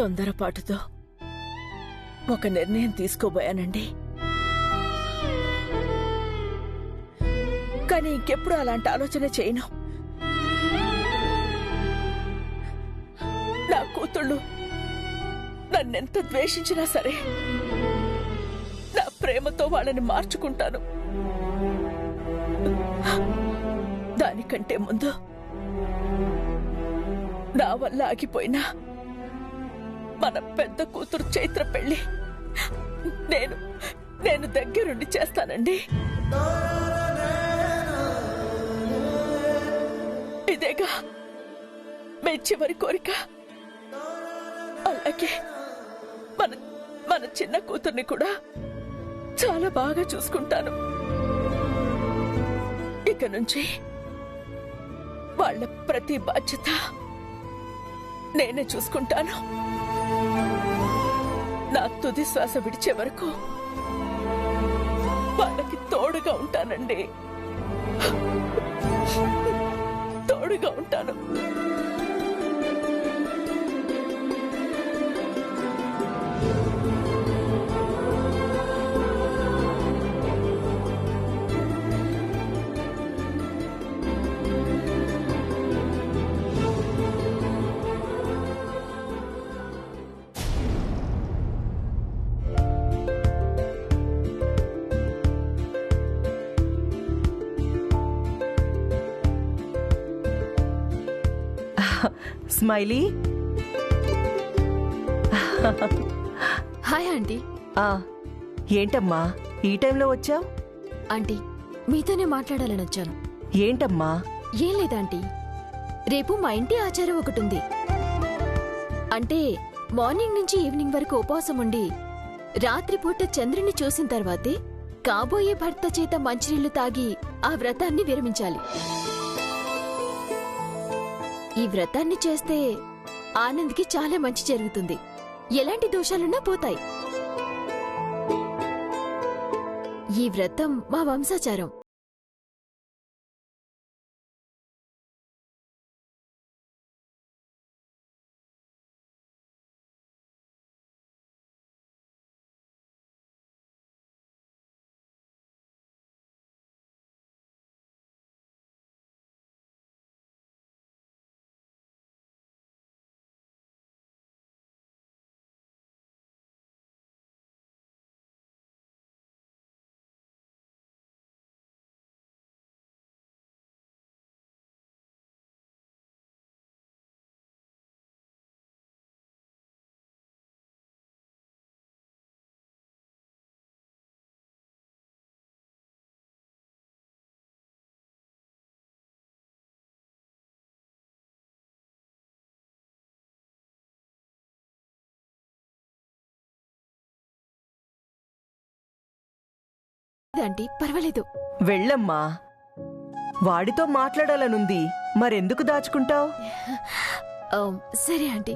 తొందరపాటుతో ఒక నిర్ణయం తీసుకోబోయానండి. కానీ ఇంకెప్పుడు అలాంటి ఆలోచన చేయను. నా కూతుళ్ళు నన్నెంత ద్వేషించినా సరే నా ప్రేమతో వాళ్ళని మార్చుకుంటాను. దానికంటే ముందు నా వల్ల ఆగిపోయినా మన పెద్ద కూతురు చైత్ర పెళ్లి నేను దగ్గరుండి చేస్తానండి. ఇదేగా మీ చివరి కోరిక. అలాగే మన చిన్న కూతుర్ని కూడా చాలా బాగా చూసుకుంటాను. ఇక నుంచి వాళ్ళ ప్రతి బాధ్యత నేనే చూసుకుంటాను. నా తుది శ్వాస విడిచే వరకు వాళ్ళకి తోడుగా ఉంటానండి. తోడుగా ఉంటాను. స్మైలీ. Hi aunty. ఏంటమ్మా ఈ టైంలో వచ్చావు? ఆంటీ, మీతోనే మాట్లాడాలని వచ్చాను. ఏంటమ్మా? ఏం లేదాంటీ, రేపు మా ఇంటి ఆచారం ఒకటుంది. అంటే మార్నింగ్ నుంచి ఈవినింగ్ వరకు ఉపవాసం ఉండి రాత్రిపూట చంద్రుని చూసిన తర్వాతే కాబోయే భర్త చేత మంచినీళ్లు తాగి ఆ వ్రతాన్ని విరమించాలి. ఈ వ్రతాన్ని చేస్తే ఆనంద్కి చాలా మంచి జరుగుతుంది. ఎలాంటి దోషాలున్నా పోతాయి. ఈ వ్రతం మా వంశాచారం. ఆంటీ, పర్వాలేదు. వెళ్ళమ్మా. వాడితో మాట్లాడాలనుంది, మరెందుకు దాచుకుంటావు? సరే ఆంటీ.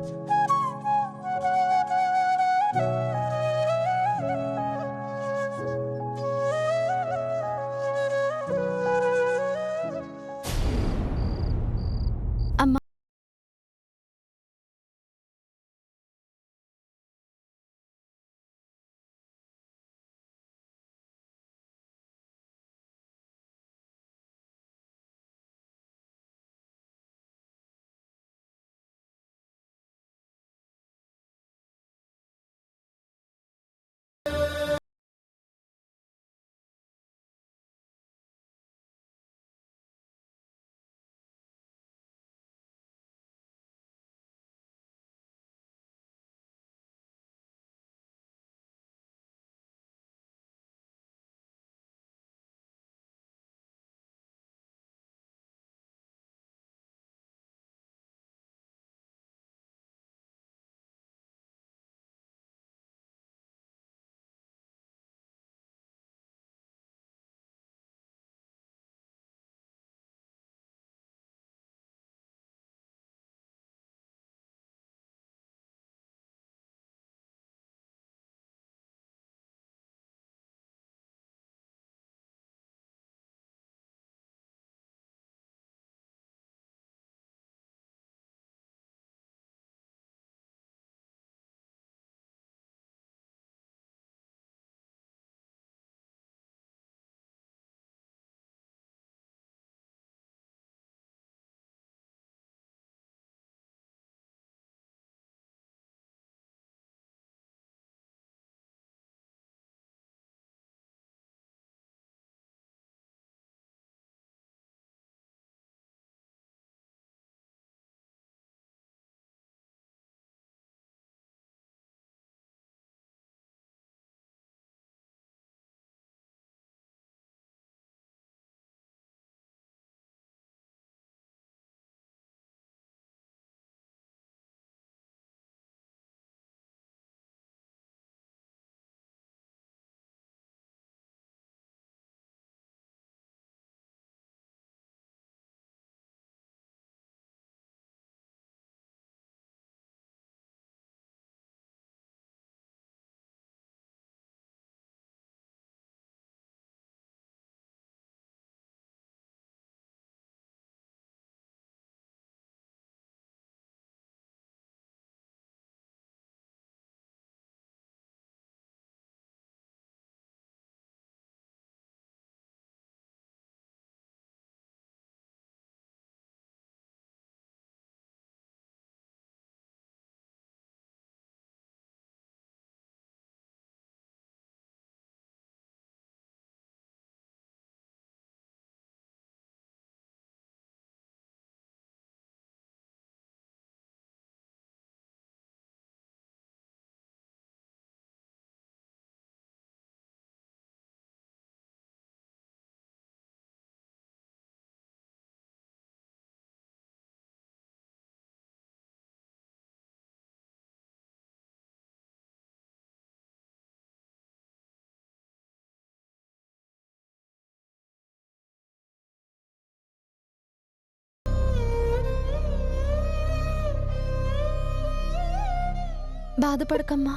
బాధపడకమ్మా.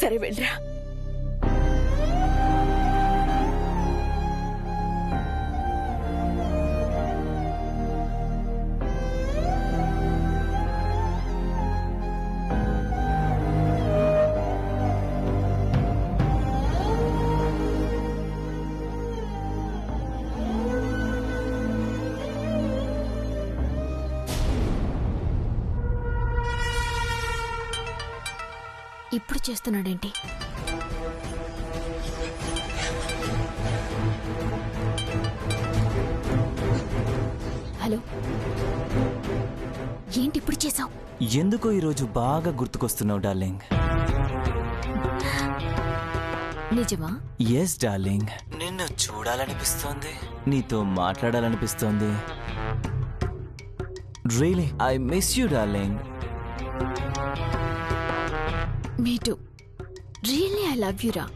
సరే వెళ్ళరా. ఇప్పుడు చేస్తున్నాడేంటి? హలో, ఏంటి ఇప్పుడు చేసావు? ఎందుకో ఈరోజు బాగా గుర్తుకొస్తున్నావు డార్లింగ్. నిజమా? ఎస్ డార్లింగ్, నిన్ను చూడాలనిపిస్తోంది, నీతో మాట్లాడాలనిపిస్తోంది. Really I miss you darling. Me too. Really I love you రా.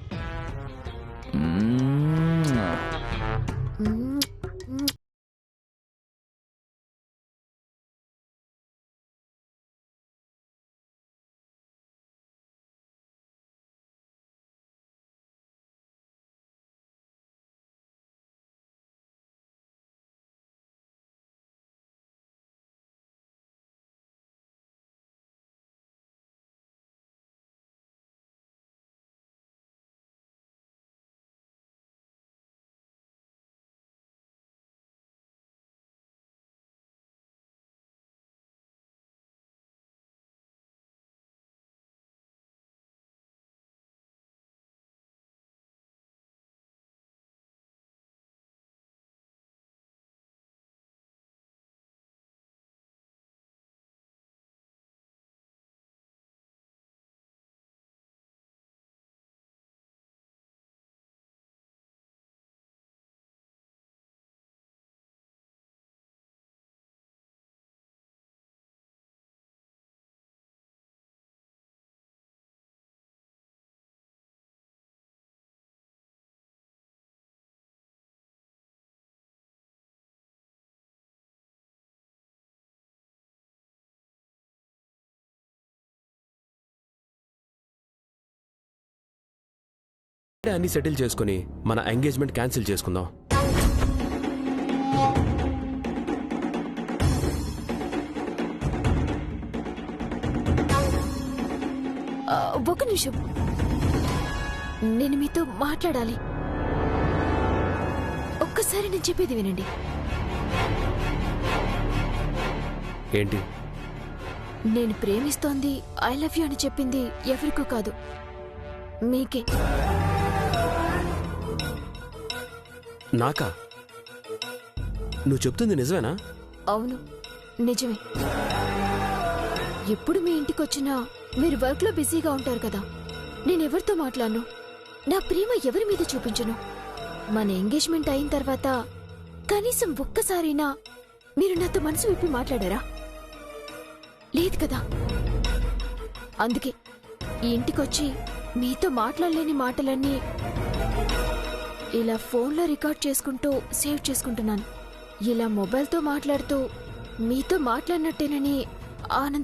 అన్ని సెటిల్ చేసుకుని మన ఎంగేజ్మెంట్ క్యాన్సిల్ చేసుకుందాం. ఒక నిమిషం, నేను మీతో మాట్లాడాలి. ఒక్కసారి నేను చెప్పేది వినండి. ఏంటి? నేను ప్రేమిస్తోంది, ఐ లవ్ యూ అని చెప్పింది ఎవరికో కాదు, మీకే. నాకా? నువ్వు చెప్తుంది నిజమేనా? అవును, నిజమే. ఎప్పుడు మీ ఇంటికొచ్చినా మీరు వర్క్లో బిజీగా ఉంటారు కదా. నేనెవరితో మాట్లాడను, నా ప్రేమ ఎవరి మీద చూపించను. మన ఎంగేజ్మెంట్ అయిన తర్వాత కనీసం ఒక్కసారైనా మీరు నాతో మనసు విప్పి మాట్లాడారా? లేదు కదా. అందుకే ఈ ఇంటికొచ్చి మీతో మాట్లాడలేని మాటలన్నీ ఇలా ఫోన్లో రికార్డ్ చేసుకుంటూ సేవ్ చేసుకుంటున్నాను. ఇలా మొబైల్తో మాట్లాడుతూ మీతో మాట్లాడినట్టేనని ఆనంద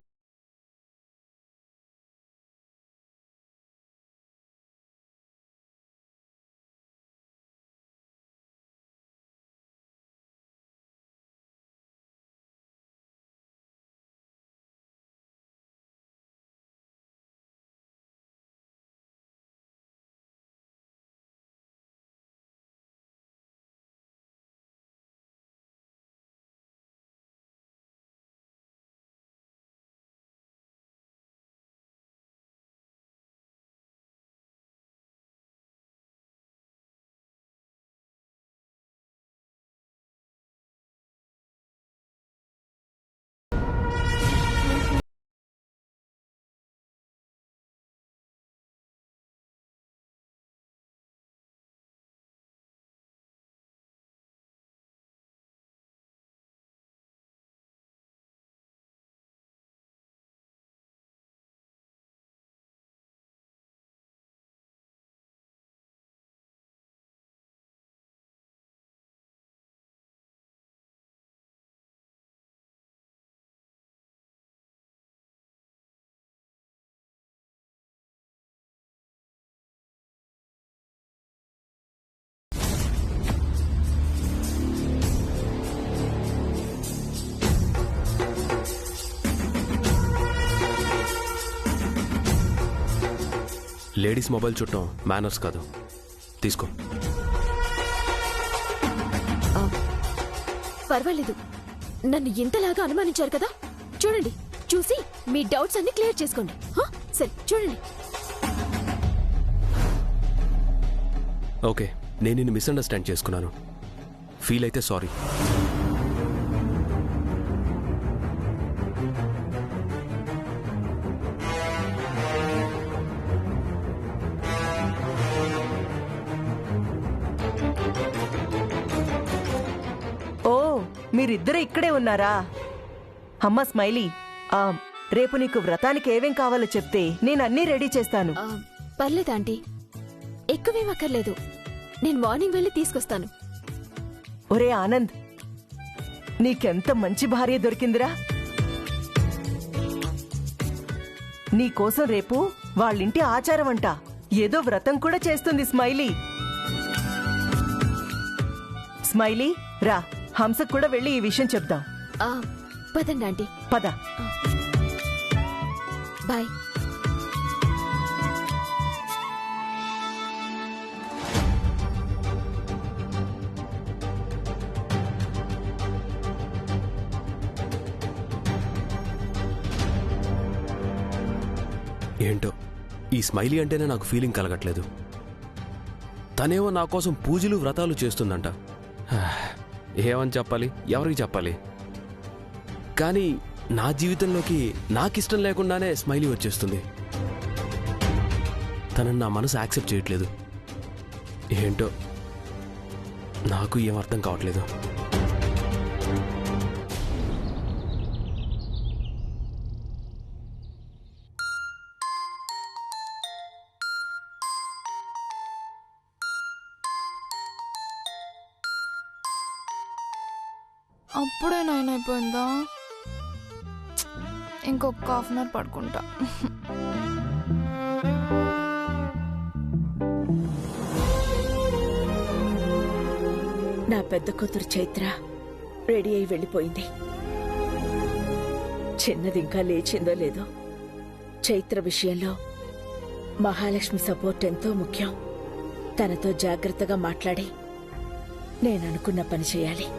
లేడీస్ మొబైల్ చుట్టం మేనర్స్ కాదు. తీసుకో. పర్వాలేదు, నన్ను ఇంతలాగా అనుమానించారు కదా, చూడండి, చూసి మీ డౌట్స్ అన్ని క్లియర్ చేసుకోండి. సరే చూడండి. ఓకే, నేను నిన్ను మిస్అండర్స్టాండ్ చేసుకున్నాను. ఫీల్ అయితే సారీ. ఓ, మీరిద్దరు ఇక్కడే ఉన్నారా? అమ్మా స్మైలీ, రేపు నీకు వ్రతానికి ఏమేం కావాలో చెప్తే నేను అన్నీ రెడీ చేస్తాను. పర్లేదు ఆంటీ, ఎక్కువేం అక్కర్లేదు. నేను మార్నింగ్ వెళ్ళి తీసుకొస్తాను. ఒరే ఆనంద్, నీకెంత మంచి భార్య దొరికిందిరా. నీకోసం రేపు వాళ్ళింటి ఆచారం అంట, ఏదో వ్రతం కూడా చేస్తుంది స్మైలీ. స్మైలీ రా, హంసకు కూడా వెళ్ళి ఈ విషయం చెప్దాం. పదండి ఆంటీ. పద. బాయ్. ఏంటో ఈ స్మైలీ అంటేనే నాకు ఫీలింగ్ కలగట్లేదు. తనేమో నా కోసం పూజలు వ్రతాలు చేస్తుందంట. ఏమని చెప్పాలి, ఎవరికి చెప్పాలి? కానీ నా జీవితంలోకి నాకిష్టం లేకుండానే స్మైలీ వచ్చేస్తుంది. తనని నా మనసు యాక్సెప్ట్ చేయట్లేదు. ఏంటో నాకు ఏం అర్థం కావట్లేదు. అప్పుడే 9 అయిపోయిందా? ఇంకొక హాఫ్ అన్ అవర్ పడుకుంటా. నా పెద్ద కూతురు చైత్ర రెడీ అయి వెళ్ళిపోయింది. చిన్నది ఇంకా లేచిందో లేదో. చైత్ర విషయంలో మహాలక్ష్మి సపోర్ట్ ఎంతో ముఖ్యం. తనతో జాగ్రత్తగా మాట్లాడి నేననుకున్న పని చేయాలి.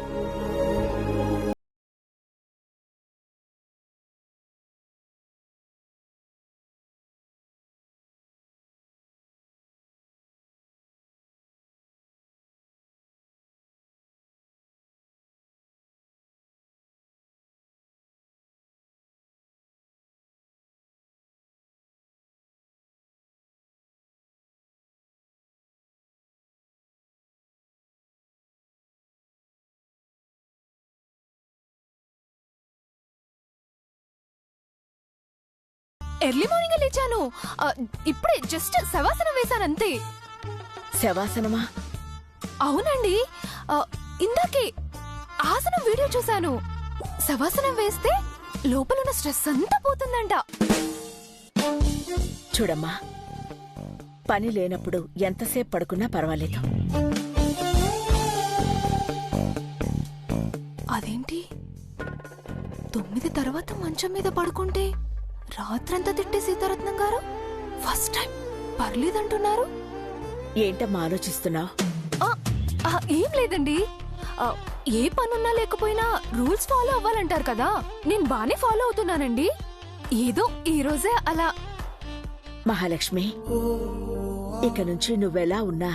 ఎర్లీ మార్నింగ్ లేచాను. ఇప్పుడే జస్ట్ శవాసనం వేశానంతే. శవాసనమా? అవునండి, ఇందాకే ఆసనం వీడియో చూశాను. శవాసనం వేస్తే లోపలున్న స్ట్రెస్ అంతా పోతుందంట. చూడమ్మా, పని లేనప్పుడు ఎంతసేపు పడుకున్నా పర్వాలేదు. అదేంటి 9 తర్వాత మంచం మీద పడుకుంటే రాత్రంతా తిట్టే సీతారత్నం గారు ఫస్ట్ టైం పర్లేదంటున్నారు? ఏంటమ్మా ఆలోచిస్తున్నావు? ఏం లేదండి, ఏ పనున్నా లేకపోయినా రూల్స్ ఫాలో అవ్వాలంటారు కదా, నేను బానే ఫాలో అవుతున్నానండి. ఏదో ఈ రోజే అలా. మహాలక్ష్మి, ఇక నుంచి నువ్వెలా ఉన్నా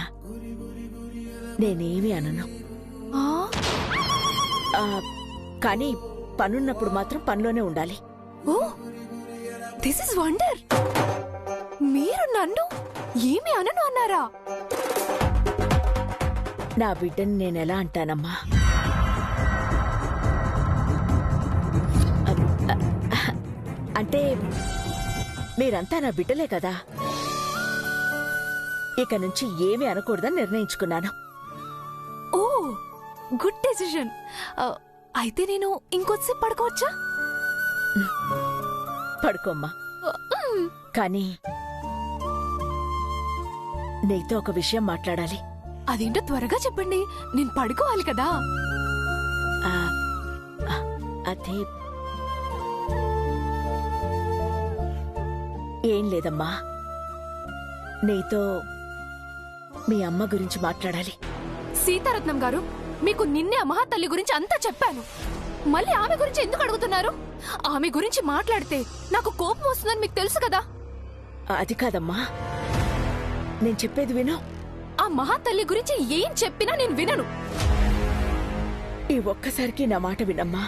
నేనేమీ అనను. కానీ పనున్నప్పుడు మాత్రం పనిలోనే ఉండాలి. ఓ, దిస్ ఇస్ వండర్. మీరు నన్ను ఏమి అనను అన్నారా? నా బిడ్డని నేనెలా అంటానమ్మా? అంటే మీరంతా నా బిడ్డలే కదా. ఇక నుంచి ఏమీ అనకూడదని నిర్ణయించుకున్నాను. ఓ, గుడ్ డెసిషన్. అయితే నేను ఇంకొద్దిసేపు పడుకోవచ్చా? పడుకోమ్మా. కానీ నీతో ఒక విషయం మాట్లాడాలి. అదేంటో త్వరగా చెప్పండి, నేను పడుకోవాలి కదా. అదే ఏం లేదమ్మా, నీతో మీ అమ్మ గురించి మాట్లాడాలి. సీతారత్నం గారు, మీకు నిన్నే ఆ మహాతల్లి గురించి అంతా చెప్పాను. మళ్ళీ ఆమె గురించి ఎందుకు అడుగుతున్నారు? ఆమె గురించి మాట్లాడితే నాకు కోపం వస్తుందని మీకు తెలుసు కదా. అది కాదమ్మా, నేను చెప్పేది విను. ఆ మహాతల్లి గురించి ఏం చెప్పినా నేను వినను. ఈ ఒక్కసారికి నా మాట వినమ్మా.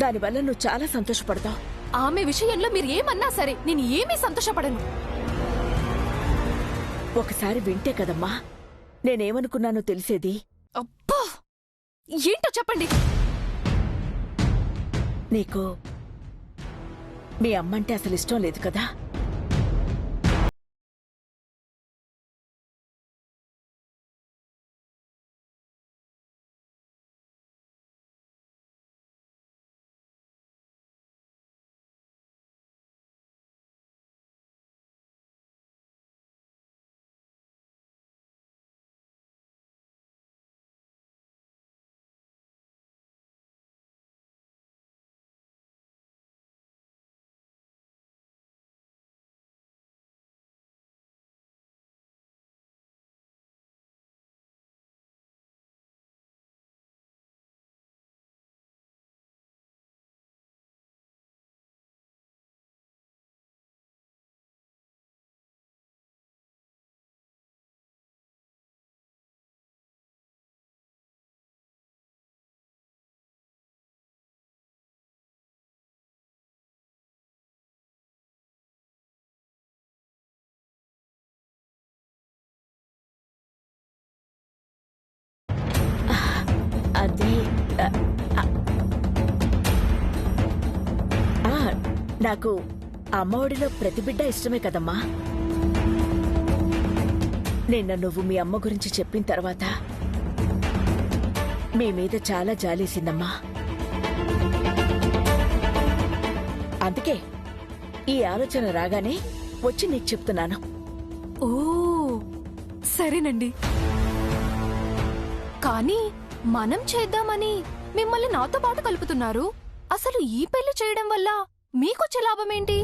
దానివల్ల నువ్వు చాలా సంతోషపడతావు. ఆమె విషయంలో మీరు ఏమన్నా సరే నేను ఏమీ సంతోషపడను. ఒకసారి వింటే కదమ్మా నేనేమనుకున్నానో తెలిసేది. అబ్బా, ఏంటో చెప్పండి. నీకు మీ అమ్మంటే అసలు ఇష్టం లేదు కదా? అదే నాకు అమ్మ ఒడిలో ప్రతి బిడ్డ ఇష్టమే కదమ్మా. నిన్న నువ్వు మీ అమ్మ గురించి చెప్పిన తర్వాత మీ మీద చాలా జాలేసిందమ్మా. అందుకే ఈ ఆలోచన రాగానే వచ్చి నీకు చెప్తున్నాను. ఓ సరేనండి, కానీ మనం చేద్దామని మిమ్మల్ని నాతో పాటు కలుపుతున్నారు. అసలు ఈ పెళ్లి చేయడం వల్ల మీకొచ్చే లాభమేంటి?